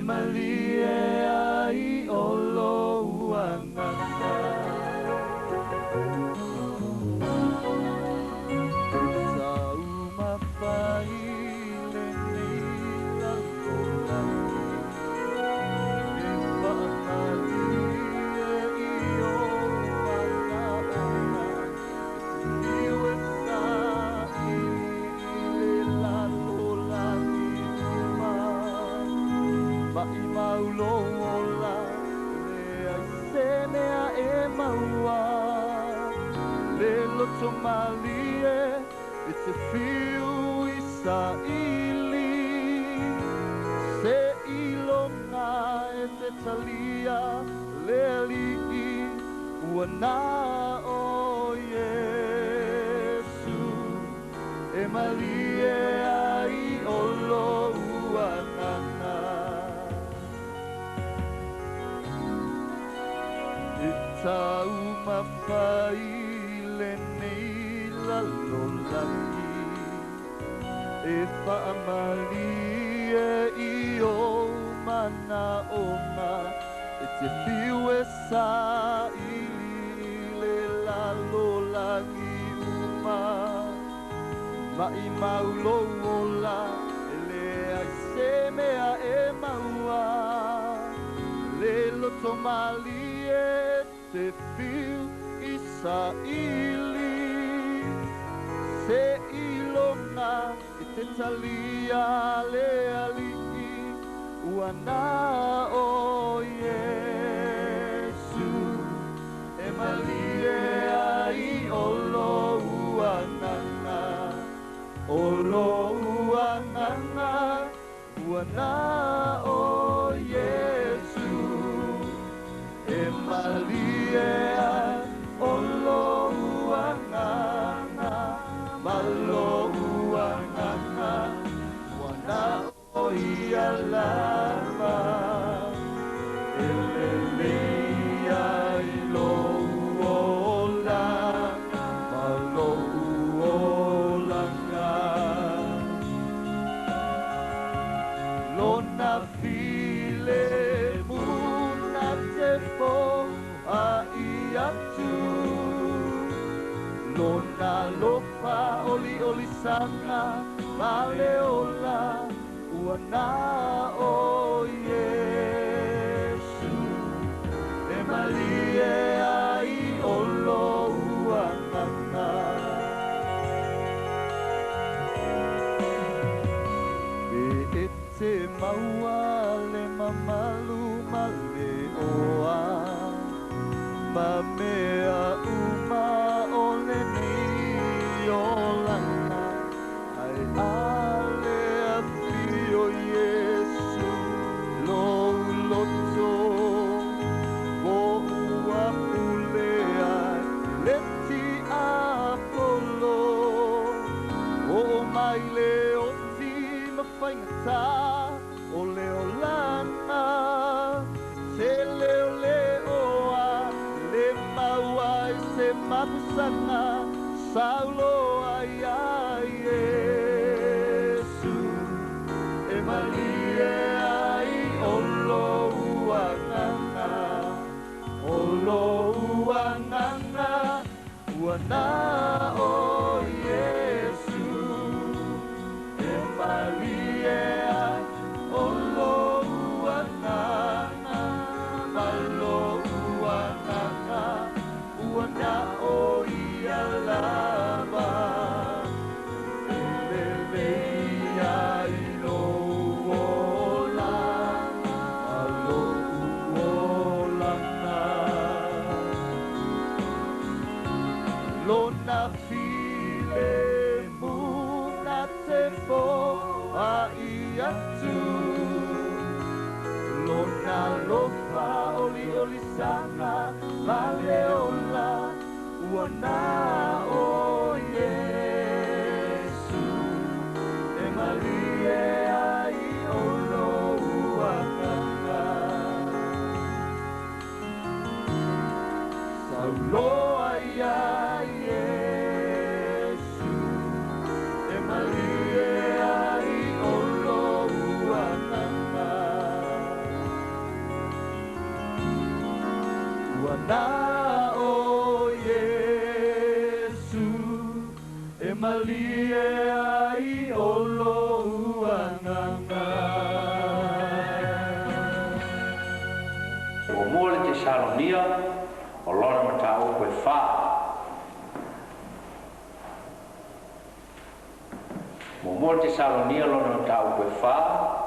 malie ai olo uanganga Sau mawhai le ni larola E whaamalie I o mana ona Iwe sa I le lalola ni uma Mai maulo ola Le ai se mea e maua Le loto malie E te whiu I sa ili Se ilonga e te talia Le alii Ua nā o Yesu E malie ai olo ua nana E tau mawhai le nei lalolaki E whaamalie I o mana ona E te whiu e sa ili le lalolaki uma Mai maulo ola E le ai se mea e maua Le loto malie te whiu I sa ili Se ilonga I te talia le alii Ua nā o Yesu E malie ai olo ua nana Olo ua nana Ua nā o Yesu E malie ai olo ua nana Malo ua nana Ua nā o ia lava Ele leia I lo ola Malo olanga Lona file muna te po a I atu Lona lopa oli oli sana Vale ola ua nā o Yesu E malie ai olo ua nana E te maua le mamalu male oa Ma mea uma o le ni o lana Ai ale a fio Yesu lo loto Wo ua pule ai le ti apolo O mai le o ti mawhaingata O leo lana Se leo leoa Le maua I se mapusana Saulo ai a Yesu E malie ai olo ua nana Olo ua nana Ua nā o Yesu E malie ai olo ua nana Malo ua nana Ua nā o ia lava Ele leia I lo ola Alo olana Lona file muna te po a I atu Lona lofa oli oli sana Vale ola ua nā o Yesu E malie ai olo ua nana Saulo ai a Yesu E malie ai olo ua nana na o Yesu e malie ai olo uanganga. O mole te Salonia o lona matau koe wha. Mo mole te Salonia lona matau koe wha